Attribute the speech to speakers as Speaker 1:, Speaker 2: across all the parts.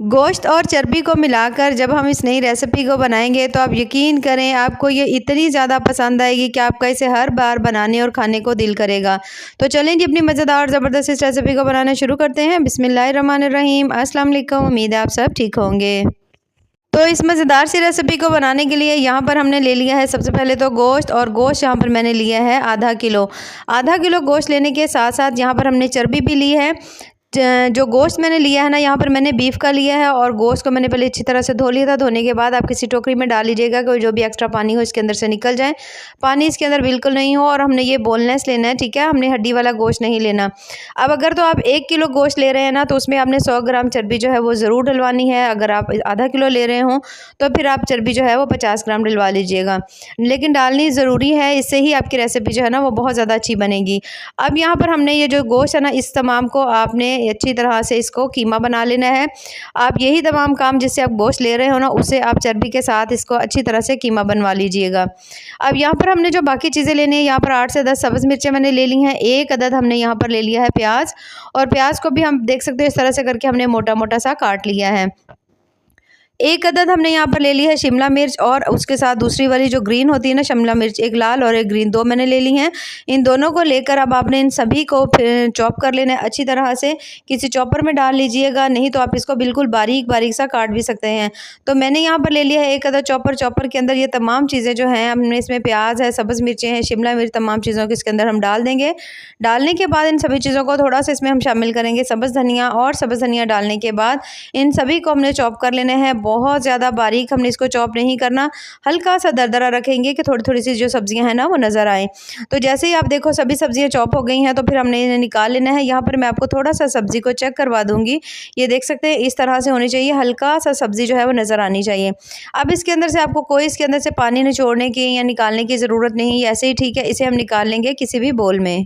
Speaker 1: गोश्त और चर्बी को मिलाकर जब हम इस नई रेसिपी को बनाएंगे तो आप यकीन करें आपको ये इतनी ज़्यादा पसंद आएगी कि आपका इसे हर बार बनाने और खाने को दिल करेगा। तो चलें जी अपनी मज़ेदार और ज़बरदस्त इस रेसिपी को बनाना शुरू करते हैं। बिस्मिल्लाहिर्रहमानिर्रहीम। अस्सलाम वालेकुम। उम्मीद है आप सब ठीक होंगे। तो इस मज़ेदार सी रेसिपी को बनाने के लिए यहाँ पर हमने ले लिया है सबसे पहले तो गोश्त, और गोश्त यहाँ पर मैंने लिया है आधा किलो। आधा किलो गोश्त लेने के साथ साथ यहाँ पर हमने चर्बी भी ली है। जो गोश्त मैंने लिया है ना, यहाँ पर मैंने बीफ का लिया है और गोश्त को मैंने पहले अच्छी तरह से धो लिया था। धोने के बाद आप किसी टोकरी में डाल लीजिएगा कि जो भी एक्स्ट्रा पानी हो इसके अंदर से निकल जाए, पानी इसके अंदर बिल्कुल नहीं हो। और हमने ये बोनलेस लेना है, ठीक है, हमने हड्डी वाला गोश्त नहीं लेना। अब अगर तो आप 1 किलो गोश्त ले रहे हैं ना, तो उसमें आपने 100 ग्राम चर्बी जो है वो ज़रूर डलवानी है। अगर आप आधा किलो ले रहे हों तो फिर आप चर्बी जो है वो 50 ग्राम डलवा लीजिएगा, लेकिन डालनी ज़रूरी है, इससे ही आपकी रेसिपी जो है ना वो बहुत ज़्यादा अच्छी बनेगी। अब यहाँ पर हमने ये जो गोश्त है ना, इस तमाम को आपने अच्छी तरह से इसको कीमा बना लेना है। आप यही तमाम काम जिससे आप गोश्त ले रहे हो ना, उससे आप चर्बी के साथ इसको अच्छी तरह से कीमा बनवा लीजिएगा। अब यहाँ पर हमने जो बाकी चीज़ें लेनी है, यहाँ पर 8 से 10 सब्ज़ मिर्चें मैंने ले ली हैं। 1 अदद हमने यहाँ पर ले लिया है प्याज, और प्याज को भी हम देख सकते हो इस तरह से करके हमने मोटा मोटा सा काट लिया है। 1 अदद हमने यहाँ पर ले ली है शिमला मिर्च, और उसके साथ दूसरी वाली जो ग्रीन होती है ना शिमला मिर्च, एक लाल और एक ग्रीन, 2 मैंने ले ली हैं। इन दोनों को लेकर अब आपने इन सभी को फिर चॉप कर लेना है अच्छी तरह से। किसी चॉपर में डाल लीजिएगा, नहीं तो आप इसको बिल्कुल बारीक बारीक सा काट भी सकते हैं। तो मैंने यहाँ पर ले लिया है 1 अदद चॉपर। चॉपर के अंदर ये तमाम चीज़ें जो हैं, हमने इसमें प्याज है, सब्ज़ मिर्चें हैं, शिमला मिर्च, तमाम चीज़ों को इसके अंदर हम डाल देंगे। डालने के बाद इन सभी चीज़ों को थोड़ा सा इसमें हम शामिल करेंगे सब्ज़ धनिया, और सब्ज़ धनिया डालने के बाद इन सभी को हमने चॉप कर लेना है। बहुत ज़्यादा बारीक हमने इसको चॉप नहीं करना, हल्का सा दरदरा रखेंगे कि थोड़ी थोड़ी सी जो सब्जियां हैं ना वो नज़र आए। तो जैसे ही आप देखो सभी सब्जियां चॉप हो गई हैं, तो फिर हमने इन्हें निकाल लेना है। यहाँ पर मैं आपको थोड़ा सा सब्जी को चेक करवा दूंगी। ये देख सकते हैं इस तरह से होनी चाहिए, हल्का सा सब्जी जो है वो नज़र आनी चाहिए। अब इसके अंदर से आपको कोई इसके अंदर से पानी निचोड़ने की या निकालने की ज़रूरत नहीं, ऐसे ही ठीक है। इसे हम निकाल लेंगे किसी भी बोल में।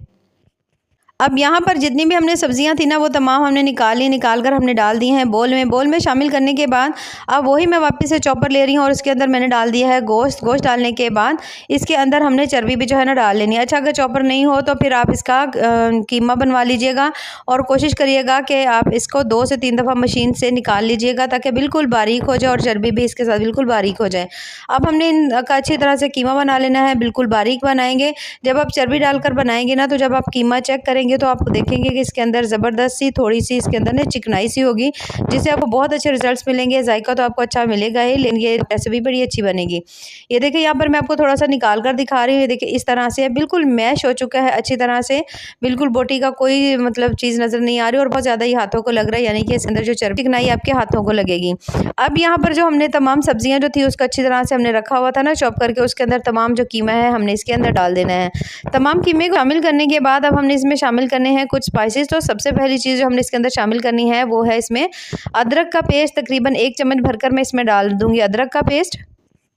Speaker 1: अब यहाँ पर जितनी भी हमने सब्जियां थी ना वो तमाम हमने निकाल कर हमने डाल दी हैं बोल में। बोल में शामिल करने के बाद अब वही मैं वापस से चॉपर ले रही हूँ, और इसके अंदर मैंने डाल दिया है गोश्त। गोश्त डालने के बाद इसके अंदर हमने चर्बी भी जो है ना डाल लेनी है। अच्छा, अगर चॉपर नहीं हो तो फिर आप इसका कीमा बनवा लीजिएगा, और कोशिश करिएगा कि आप इसको 2 से 3 दफ़ा मशीन से निकाल लीजिएगा ताकि बिल्कुल बारीक हो जाए और चर्बी भी इसके साथ बिल्कुल बारीक हो जाए। अब हमने इनका अच्छी तरह से कीमा बना लेना है, बिल्कुल बारीक बनाएंगे। जब आप चर्बी डालकर बनाएंगे ना, तो जब आप कीमा चेक करेंगे तो आप देखेंगे कि इसके अंदर ज़बरदस्त सी थोड़ी सी इसके अंदर ना चिकनाई सी होगी, जिससे आपको बहुत अच्छे रिजल्ट्स मिलेंगे। जायका तो आपको अच्छा मिलेगा ही, लेकिन ये रेसिपी बड़ी अच्छी बनेगी। ये देखिए यहाँ पर मैं आपको थोड़ा सा निकाल कर दिखा रही हूँ। ये देखिए इस तरह से बिल्कुल मैश हो चुका है अच्छी तरह से, बिल्कुल बोटी का कोई मतलब चीज़ नज़र नहीं आ रही, और बहुत ज़्यादा ही हाथों को लग रहा है, यानी कि इसके अंदर जो चर्बी चिकनाई आपके हाथों को लगेगी। अब यहाँ पर जो हमने तमाम सब्जियाँ जो थी उसको अच्छी तरह से हमने रखा हुआ था ना चॉप करके, उसके अंदर तमाम जो कीमा है हमने इसके अंदर डाल देना है। तमाम कीमे को शामिल करने के बाद अब हमने इसमें शामिल करने हैं कुछ स्पाइसेस। तो सबसे पहली चीज़ जो हमने इसके अंदर शामिल करनी है वो है इसमें अदरक का पेस्ट। तकरीबन 1 चम्मच भरकर मैं इसमें डाल दूंगी अदरक का पेस्ट।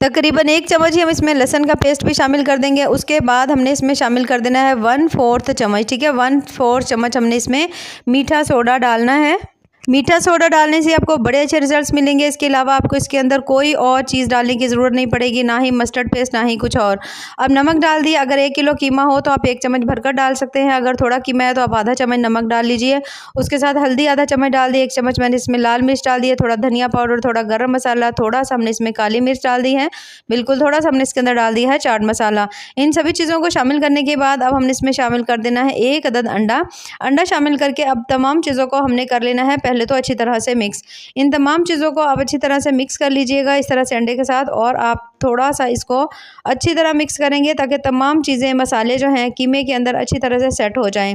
Speaker 1: तकरीबन 1 चम्मच ही हम इसमें लहसुन का पेस्ट भी शामिल कर देंगे। उसके बाद हमने इसमें शामिल कर देना है 1/4 चम्मच, ठीक है, 1/4 चम्मच हमने इसमें मीठा सोडा डालना है। मीठा सोडा डालने से आपको बड़े अच्छे रिजल्ट्स मिलेंगे। इसके अलावा आपको इसके अंदर कोई और चीज़ डालने की ज़रूरत नहीं पड़ेगी, ना ही मस्टर्ड पेस्ट, ना ही कुछ और। अब नमक डाल दिए। अगर 1 किलो कीमा हो तो आप 1 चम्मच भरकर डाल सकते हैं, अगर थोड़ा कीमा है तो आप आधा चम्मच नमक डाल लीजिए। उसके साथ हल्दी आधा चम्मच डाल दी, 1 चम्मच मैंने इसमें लाल मिर्च डाल दी है, थोड़ा धनिया पाउडर, थोड़ा गर्म मसाला, थोड़ा सा हमने इसमें काली मिर्च डाल दी है, बिल्कुल थोड़ा सा हमने इसके अंदर डाल दिया है चाट मसाला। इन सभी चीज़ों को शामिल करने के बाद अब हमने इसमें शामिल कर देना है 1 अदद अंडा। अंडा शामिल करके अब तमाम चीज़ों को हमने कर लेना है पहले तो अच्छी तरह से मिक्स। इन तमाम चीज़ों को आप अच्छी तरह से मिक्स कर लीजिएगा इस तरह से अंडे के साथ, और आप थोड़ा सा इसको अच्छी तरह मिक्स करेंगे ताकि तमाम चीज़ें मसाले जो हैं कीमे के अंदर अच्छी तरह से सेट हो जाएं।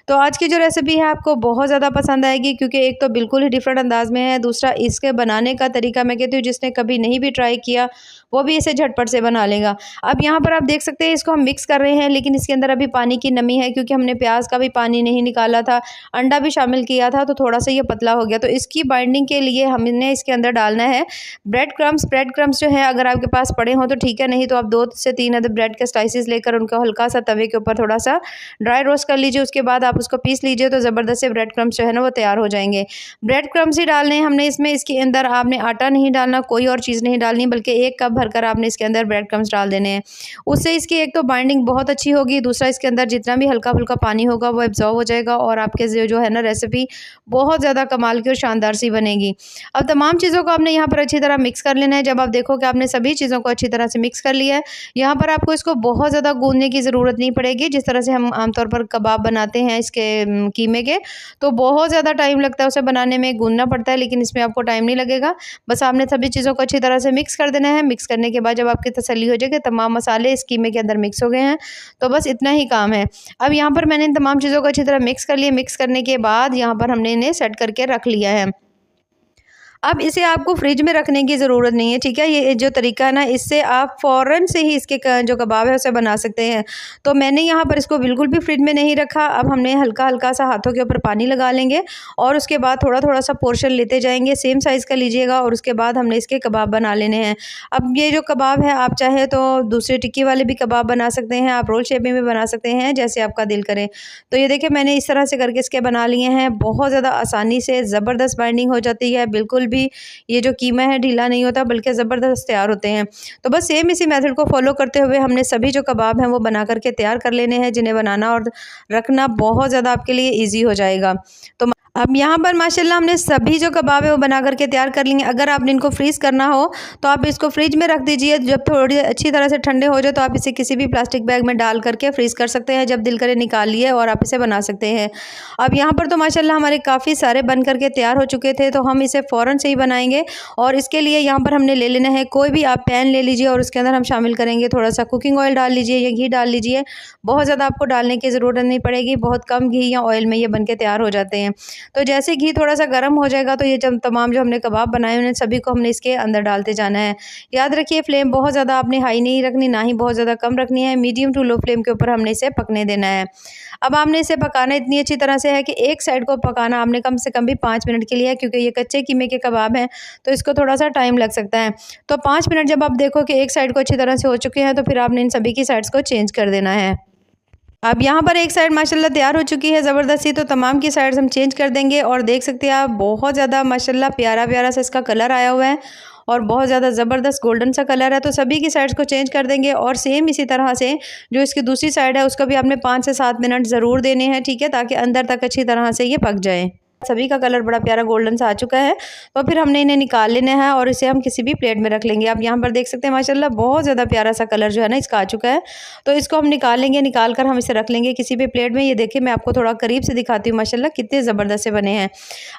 Speaker 1: तो आज की जो रेसिपी है आपको बहुत ज़्यादा पसंद आएगी, क्योंकि एक तो बिल्कुल ही डिफरेंट अंदाज में है, दूसरा इसके बनाने का तरीका मैं कहती हूँ जिसने कभी नहीं भी ट्राई किया वो भी इसे झटपट से बना लेगा। अब यहाँ पर आप देख सकते हैं इसको हम मिक्स कर रहे हैं, लेकिन इसके अंदर अभी पानी की नमी है, क्योंकि हमने प्याज का भी पानी नहीं निकाला था, अंडा भी शामिल किया था, तो थोड़ा सा ये पतला हो गया। तो इसकी बाइंडिंग के लिए हमने इसके अंदर डालना है ब्रेड क्रम्स। ब्रेड क्रम्स जो है अगर आपके पास पास पड़े हों तो ठीक है, नहीं तो आप 2 से 3 अदद ब्रेड के स्लाइसेस लेकर उनको हल्का सा तवे के ऊपर थोड़ा सा ड्राई रोस्ट कर लीजिए। उसके बाद आप उसको पीस लीजिए तो ज़बरदस्त से ब्रेड क्रम्स जो है ना वो तैयार हो जाएंगे। ब्रेड क्रम्स ही डालने हैं हमने इसमें, इसके अंदर आपने आटा नहीं डालना, कोई और चीज़ नहीं डालनी, बल्कि 1 कप भरकर आपने इसके अंदर ब्रेड क्रम्स डाल देने हैं। उससे इसकी एक तो बाइंडिंग बहुत अच्छी होगी, दूसरा इसके अंदर जितना भी हल्का फुल्का पानी होगा वो एब्जॉर्ब हो जाएगा और आपके जो है ना रेसिपी बहुत ज़्यादा कमाल की और शानदार सी बनेगी। अब तमाम चीज़ों को आपने यहाँ पर अच्छी तरह मिक्स कर लेना है। जब आप देखो कि आपने सभी चीज़ों को अच्छी तरह से मिक्स कर लिया है, यहाँ पर आपको इसको बहुत ज़्यादा गूंदने की ज़रूरत नहीं पड़ेगी। जिस तरह से हम आमतौर पर कबाब बनाते हैं इसके कीमे के, तो बहुत ज़्यादा टाइम लगता है उसे बनाने में, गूंदना पड़ता है, लेकिन इसमें आपको टाइम नहीं लगेगा। बस आपने सभी चीज़ों को अच्छी तरह से मिक्स कर देना है। मिक्स करने के बाद जब आपकी तसल्ली हो जाएगी तमाम मसाले इस कीमे के अंदर मिक्स हो गए हैं, तो बस इतना ही काम है। अब यहाँ पर मैंने इन तमाम चीज़ों को अच्छी तरह मिक्स कर लिया। मिक्स करने के बाद यहाँ पर हमने इन्हें सेट करके रख लिया है। अब इसे आपको फ्रिज में रखने की ज़रूरत नहीं है, ठीक है। ये जो तरीका है ना, इससे आप फ़ौरन से ही इसके जो कबाब है उसे बना सकते हैं। तो मैंने यहाँ पर इसको बिल्कुल भी फ्रिज में नहीं रखा। अब हमने हल्का हल्का सा हाथों के ऊपर पानी लगा लेंगे और उसके बाद थोड़ा थोड़ा सा पोर्शन लेते जाएंगे, सेम साइज़ का लीजिएगा और उसके बाद हमने इसके कबाब बना लेने हैं। अब ये जो कबाब है, आप चाहे तो दूसरे टिक्की वाले भी कबाब बना सकते हैं, आप रोल शेप में भी बना सकते हैं, जैसे आपका दिल करे। तो ये देखिए मैंने इस तरह से करके इसके बना लिए हैं। बहुत ज़्यादा आसानी से ज़बरदस्त बाइंडिंग हो जाती है, बिल्कुल भी ये जो कीमा है ढीला नहीं होता, बल्कि ज़बरदस्त तैयार होते हैं। तो बस सेम इसी मेथड को फॉलो करते हुए हमने सभी जो कबाब हैं वो बना करके तैयार कर लेने हैं, जिन्हें बनाना और रखना बहुत ज़्यादा आपके लिए ईजी हो जाएगा। तो अब यहाँ पर माशाल्लाह हमने सभी जो कबाब है वो बना करके तैयार कर लेंगे। अगर आपने इनको फ्रीज़ करना हो तो आप इसको फ्रिज में रख दीजिए। जब थोड़ी अच्छी तरह से ठंडे हो जाए तो आप इसे किसी भी प्लास्टिक बैग में डाल करके फ्रीज़ कर सकते हैं। जब दिल करे निकाल लिए और आप इसे बना सकते हैं। अब यहाँ पर तो माशाल्लाह हमारे काफ़ी सारे बन करके तैयार हो चुके थे, तो हम इसे फ़ौरन से ही बनाएंगे। और इसके लिए यहाँ पर हमने ले लेना है, कोई भी आप पैन ले लीजिए और उसके अंदर हम शामिल करेंगे थोड़ा सा कुकिंग ऑयल डाल लीजिए या घी डाल लीजिए। बहुत ज़्यादा आपको डालने की ज़रूरत नहीं पड़ेगी, बहुत कम घी या ऑयल में ये बन के तैयार हो जाते हैं। तो जैसे घी थोड़ा सा गर्म हो जाएगा तो ये जब तमाम जो हमने कबाब बनाए उन्हें सभी को हमने इसके अंदर डालते जाना है। याद रखिए फ्लेम बहुत ज़्यादा आपने हाई नहीं रखनी, ना ही बहुत ज़्यादा कम रखनी है, मीडियम टू लो फ्लेम के ऊपर हमने इसे पकने देना है। अब आपने इसे पकाना इतनी अच्छी तरह से है कि एक साइड को पकाना आपने कम से कम भी 5 मिनट के लिए है, क्योंकि ये कच्चे कीमे के कबाब हैं तो इसको थोड़ा सा टाइम लग सकता है। तो 5 मिनट जब आप देखो कि एक साइड को अच्छी तरह से हो चुके हैं तो फिर आपने इन सभी की साइड्स को चेंज कर देना है। अब यहाँ पर एक साइड माशाल्लाह तैयार हो चुकी है ज़बरदस्ती, तो तमाम की साइड्स हम चेंज कर देंगे और देख सकते हैं आप बहुत ज़्यादा माशाल्लाह प्यारा प्यारा सा इसका कलर आया हुआ है और बहुत ज़्यादा ज़बरदस्त गोल्डन सा कलर है। तो सभी की साइड्स को चेंज कर देंगे और सेम इसी तरह से जो इसकी दूसरी साइड है उसको भी आपने 5 से 7 मिनट ज़रूर देने हैं, ठीक है, ताकि अंदर तक अच्छी तरह से ये पक जाए। सभी का कलर बड़ा प्यारा गोल्डन सा आ चुका है, तो फिर हमने इन्हें निकाल लेना है और इसे हम किसी भी प्लेट में रख लेंगे। आप यहाँ पर देख सकते हैं माशाल्लाह बहुत ज़्यादा प्यारा सा कलर जो है ना इसका आ चुका है, तो इसको हम निकाल लेंगे। निकाल कर हम इसे रख लेंगे किसी भी प्लेट में। ये देखिए मैं आपको थोड़ा करीब से दिखाती हूँ माशाल्लाह कितने ज़बरदस्त से बने हैं।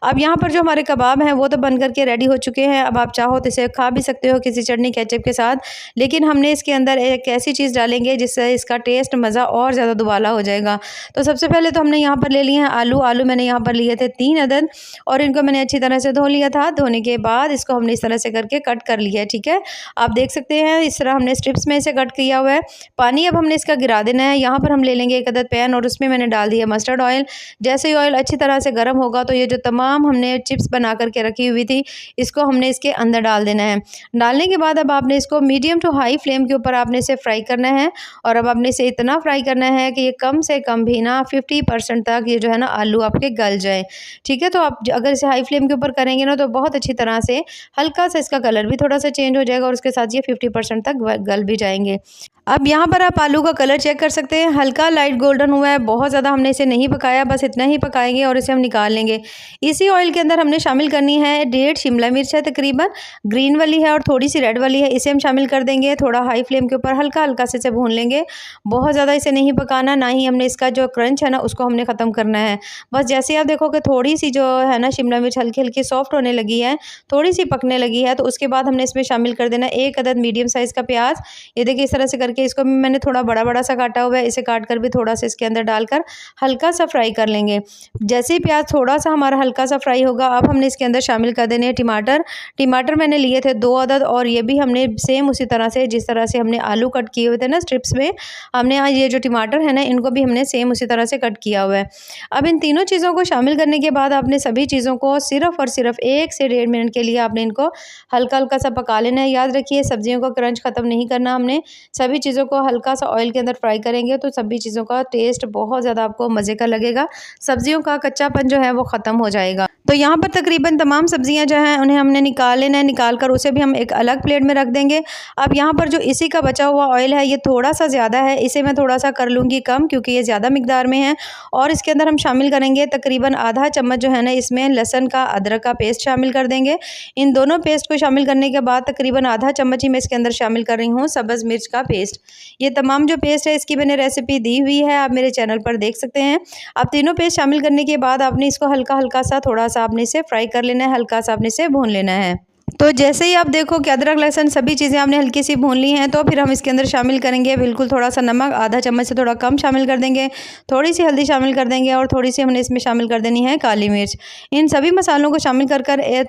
Speaker 1: अब यहाँ पर जो हमारे कबाब हैं वो तो बन करके रेडी हो चुके हैं। अब आप चाहो तो इसे खा भी सकते हो किसी चटनी केचप के साथ, लेकिन हमने इसके अंदर एक ऐसी चीज़ डालेंगे जिससे इसका टेस्ट मज़ा और ज़्यादा दुबाला हो जाएगा। तो सबसे पहले तो हमने यहाँ पर ले लिए हैं आलू। आलू मैंने यहाँ पर लिए थे 3 अदद और इनको मैंने अच्छी तरह से धो लिया था। धोने के बाद इसको हमने इस तरह से करके कट कर लिया है, ठीक है। आप देख सकते हैं इस तरह हमने स्ट्रिप्स में इसे कट किया हुआ है। पानी अब हमने इसका गिरा देना है। यहाँ पर हम ले लेंगे 1 अदद पैन और उसमें मैंने डाल दिया मस्टर्ड ऑयल। जैसे ही ऑयल अच्छी तरह से गर्म होगा तो ये जो तमाम हमने चिप्स बना करके रखी हुई थी इसको हमने इसके अंदर डाल देना है। डालने के बाद अब आपने इसको मीडियम टू हाई फ्लेम के ऊपर आपने इसे फ्राई करना है और अब आपने इसे इतना फ्राई करना है कि ये कम से कम भी ना 50% तक ये जो है ना आलू आपके गल जाए, ठीक है। तो आप अगर इसे हाई फ्लेम के ऊपर करेंगे ना तो बहुत अच्छी तरह से हल्का सा इसका कलर भी थोड़ा सा चेंज हो जाएगा और उसके साथ ये 50% तक गल भी जाएंगे। अब यहाँ पर आप आलू का कलर चेक कर सकते हैं, हल्का लाइट गोल्डन हुआ है, बहुत ज़्यादा हमने इसे नहीं पकाया, बस इतना ही पकाएंगे और इसे हम निकाल लेंगे। इसी ऑयल के अंदर हमने शामिल करनी है 1.5 शिमला मिर्च है, तकरीबन ग्रीन वाली है और थोड़ी सी रेड वाली है, इसे हम शामिल कर देंगे। थोड़ा हाई फ्लेम के ऊपर हल्का हल्का से इसे भून लेंगे, बहुत ज़्यादा इसे नहीं पकाना, ना ही हमने इसका जो क्रंच है ना उसको हमने ख़त्म करना है। बस जैसे आप देखो कि थोड़ी सी जो है ना शिमला मिर्च हल्की हल्की सॉफ्ट होने लगी है, थोड़ी सी पकने लगी है, तो उसके बाद हमने इसमें शामिल कर देना 1 अदद मीडियम साइज़ का प्याज। ये देखिए इस तरह से करके करके इसको भी मैंने थोड़ा बड़ा बड़ा सा काटा हुआ है, इसे काट कर भी थोड़ा सा इसके अंदर डालकर हल्का सा फ्राई कर लेंगे। जैसे ही प्याज थोड़ा सा हमारा हल्का सा फ्राई होगा, अब हमने इसके अंदर शामिल कर देने हैं टमाटर। टमाटर मैंने लिए थे 2 अदद, और ये भी हमने सेम उसी तरह से जिस तरह से हमने आलू कट किए हुए थे ना स्ट्रिप्स में, हमने यहाँ ये जो टमाटर है ना इनको भी हमने सेम उसी तरह से कट किया हुआ है। अब इन तीनों चीज़ों को शामिल करने के बाद आपने सभी चीज़ों को सिर्फ और सिर्फ 1 से 1.5 मिनट के लिए आपने इनको हल्का हल्का सा पका लेना है। याद रखिए सब्जियों का क्रंच ख़त्म नहीं करना हमने, सभी चीज़ों को हल्का सा ऑयल के अंदर फ्राई करेंगे तो सभी चीज़ों का टेस्ट बहुत ज़्यादा आपको मज़े का लगेगा, सब्जियों का कच्चापन जो है वो ख़त्म हो जाएगा। तो यहाँ पर तकरीबन तमाम सब्जियाँ जो हैं उन्हें हमने निकाल लेना है, निकाल कर उसे भी हम एक अलग प्लेट में रख देंगे। अब यहाँ पर जो इसी का बचा हुआ ऑयल है ये थोड़ा सा ज़्यादा है, इसे मैं थोड़ा सा कर लूँगी कम क्योंकि ये ज़्यादा मिकदार में है। और इसके अंदर हम शामिल करेंगे तकरीबन आधा चम्मच जो है ना इसमें लहसुन का अदरक का पेस्ट शामिल कर देंगे। इन दोनों पेस्ट को शामिल करने के बाद तकरीबन आधा चम्मच ही मैं इसके अंदर शामिल कर रही हूँ सब्ज़ मिर्च का पेस्ट। ये तमाम जो पेस्ट है इसकी मैंने रेसिपी दी हुई है, आप मेरे चैनल पर देख सकते हैं। अब तीनों पेस्ट शामिल करने के बाद आपने इसको हल्का हल्का सा थोड़ा सा आपने इसे फ्राई कर लेना है, हल्का सा आपने इसे भून लेना है। तो जैसे ही आप देखो कि अदरक लहसुन सभी चीज़ें आपने हल्की सी भून ली हैं, तो फिर हम इसके अंदर शामिल करेंगे बिल्कुल थोड़ा सा नमक, आधा चम्मच से थोड़ा कम शामिल कर देंगे, थोड़ी सी हल्दी शामिल कर देंगे और थोड़ी सी हमने इसमें शामिल कर देनी है काली मिर्च। इन सभी मसालों को शामिल कर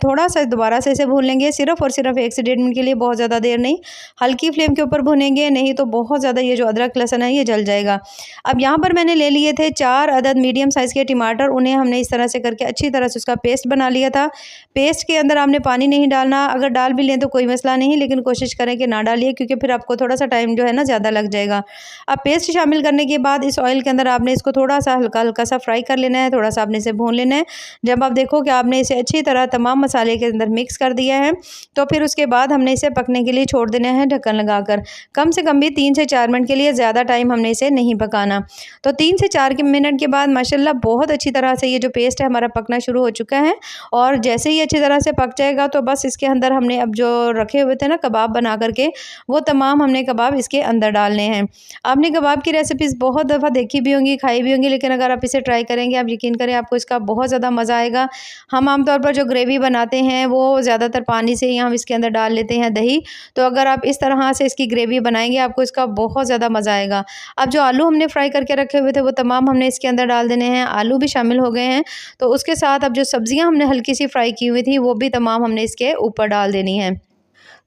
Speaker 1: थोड़ा सा दोबारा से इसे भून लेंगे, सिर्फ और सिर्फ 1 से 1.5 मिनट के लिए, बहुत ज़्यादा देर नहीं, हल्की फ्लेम के ऊपर भूनेंगे, नहीं तो बहुत ज़्यादा ये जो अदरक लहसुन है ये जल जाएगा। अब यहाँ पर मैंने ले लिए थे 4 अदद मीडियम साइज़ के टमाटर, उन्हें हमने इस तरह से करके अच्छी तरह से उसका पेस्ट बना लिया था। पेस्ट के अंदर आपने पानी नहीं डालना, अगर डाल भी लें तो कोई मसला नहीं, लेकिन कोशिश करें कि ना डालिए क्योंकि फिर आपको थोड़ा सा टाइम जो है ना ज़्यादा लग जाएगा। अब पेस्ट शामिल करने के बाद इस ऑयल के अंदर आपने इसको थोड़ा सा हल्का हल्का सा फ्राई कर लेना है, थोड़ा सा आपने इसे भून लेना है। जब आप देखो कि आपने इसे अच्छी तरह तमाम मसाले के अंदर मिक्स कर दिया है, तो फिर उसके बाद हमने इसे पकने के लिए छोड़ देना है ढक्कन लगाकर, कम से कम भी 3 से 4 मिनट के लिए, ज़्यादा टाइम हमने इसे नहीं पकाना। तो 3 से 4 मिनट के बाद माशाल्लाह बहुत अच्छी तरह से ये जो पेस्ट है हमारा पकना शुरू हो चुका है। और जैसे ही अच्छी तरह से पक जाएगा तो बस इसके अंदर हमने अब जो रखे हुए थे ना कबाब बना करके, वो तमाम हमने कबाब इसके अंदर डालने हैं। आपने कबाब की रेसिपीज़ बहुत दफ़ा देखी भी होंगी, खाई भी होंगी, लेकिन अगर आप इसे ट्राई करेंगे आप यकीन करें आपको इसका बहुत ज़्यादा मज़ा आएगा। हम आमतौर पर जो ग्रेवी बनाते हैं वो ज़्यादातर पानी से ही हम इसके अंदर डाल लेते हैं दही, तो अगर आप इस तरह से इसकी ग्रेवी बनाएंगे आपको इसका बहुत ज़्यादा मज़ा आएगा। अब जो आलू हमने फ्राई करके रखे हुए थे वो तमाम हमने इसके अंदर डाल देने हैं, आलू भी शामिल हो गए हैं। तो उसके साथ अब जो सब्जियां हमने हल्की सी फ्राई की हुई थी वो भी तमाम हमने इसके ऊपर डाल देनी है।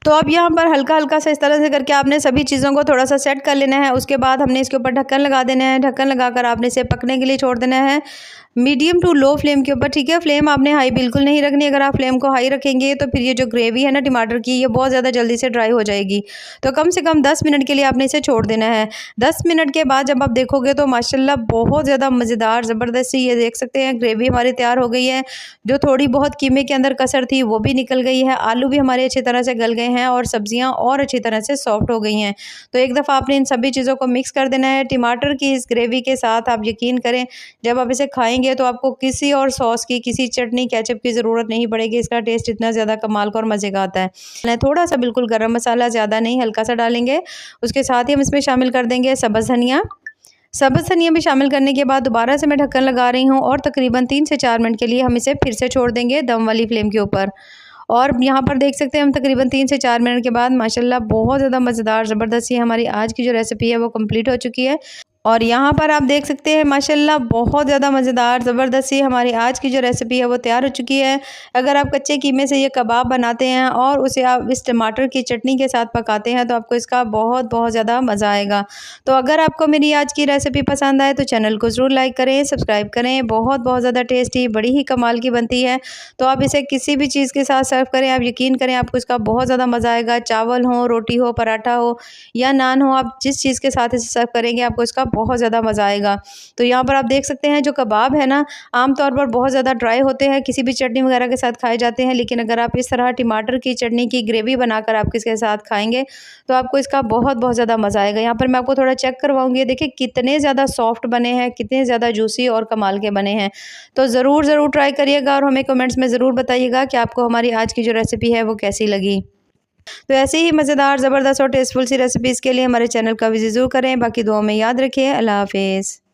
Speaker 1: तो अब यहाँ पर हल्का हल्का सा इस तरह से करके आपने सभी चीज़ों को थोड़ा सा सेट कर लेना है। उसके बाद हमने इसके ऊपर ढक्कन लगा देना है, ढक्कन लगाकर आपने इसे पकने के लिए छोड़ देना है मीडियम टू लो फ्लेम के ऊपर, ठीक है। फ्लेम आपने हाई बिल्कुल नहीं रखनी, अगर आप फ्लेम को हाई रखेंगे तो फिर ये जो ग्रेवी है ना टमाटर की ये बहुत ज़्यादा जल्दी से ड्राई हो जाएगी। तो कम से कम 10 मिनट के लिए आपने इसे छोड़ देना है। 10 मिनट के बाद जब आप देखोगे तो माशाल्लाह बहुत ज़्यादा मज़ेदार ज़बरदस्त सी ये देख सकते हैं ग्रेवी हमारी तैयार हो गई है। जो थोड़ी बहुत कीमे के अंदर कसर थी वो भी निकल गई है, आलू भी हमारे अच्छी तरह से गल गए हैं और सब्जियाँ और अच्छी तरह से सॉफ्ट हो गई हैं। तो एक दफ़ा आपने इन सभी चीज़ों को मिक्स कर देना है टमाटर की इस ग्रेवी के साथ। आप यकीन करें जब आप इसे खाएंगे तो आपको किसी और सॉस की, किसी चटनी केचप की ज़रूरत नहीं पड़ेगी। इसका टेस्ट इतना ज़्यादा कमाल का और मज़े का आता है। थोड़ा सा बिल्कुल गरम मसाला, ज़्यादा नहीं, हल्का सा डालेंगे। उसके साथ ही हम इसमें शामिल कर देंगे सब्ज़ धनिया। सब्ज़ धनिया भी शामिल करने के बाद दोबारा से मैं ढक्कन लगा रही हूँ और तकरीबन 3 से 4 मिनट के लिए हम इसे फिर से छोड़ देंगे दम वाली फ्लेम के ऊपर। और यहाँ पर देख सकते हैं हम तकरीबन 3 से 4 मिनट के बाद माशाल्लाह बहुत ज़्यादा मज़ेदार ज़बरदस्त ये हमारी आज की जो रेसिपी है वो कंप्लीट हो चुकी है। और यहाँ पर आप देख सकते हैं माशाल्लाह बहुत ज़्यादा मज़ेदार ज़बरदस्त सी हमारी आज की जो रेसिपी है वो तैयार हो चुकी है। अगर आप कच्चे कीमे से ये कबाब बनाते हैं और उसे आप इस टमाटर की चटनी के साथ पकाते हैं तो आपको इसका बहुत बहुत ज़्यादा मज़ा आएगा। तो अगर आपको मेरी आज की रेसिपी पसंद आए तो चैनल को ज़रूर लाइक करें, सब्सक्राइब करें। बहुत बहुत ज़्यादा टेस्टी, बड़ी ही कमाल की बनती है। तो आप इसे किसी भी चीज़ के साथ सर्व करें, आप यकीन करें आपको इसका बहुत ज़्यादा मज़ा आएगा। चावल हो, रोटी हो, पराठा हो या नान हो, आप जिस चीज़ के साथ इसे सर्व करेंगे आपको इसका बहुत ज़्यादा मज़ा आएगा। तो यहाँ पर आप देख सकते हैं जो कबाब है ना आमतौर पर बहुत ज़्यादा ड्राई होते हैं, किसी भी चटनी वगैरह के साथ खाए जाते हैं, लेकिन अगर आप इस तरह टमाटर की चटनी की ग्रेवी बनाकर आप इसके साथ खाएंगे तो आपको इसका बहुत बहुत ज़्यादा मज़ा आएगा। यहाँ पर मैं आपको थोड़ा चेक करवाऊंगी, देखिए कितने ज़्यादा सॉफ्ट बने हैं, कितने ज़्यादा जूसी और कमाल के बने हैं। तो ज़रूर ट्राई करिएगा और हमें कमेंट्स में ज़रूर बताइएगा कि आपको हमारी आज की जो रेसिपी है वो कैसी लगी। तो ऐसे ही मज़ेदार ज़बरदस्त और टेस्टफुल सी रेसिपीज़ के लिए हमारे चैनल का विज़िट ज़रूर करें। बाकी दुआओं में याद रखिए। अल्लाह हाफ़िज़।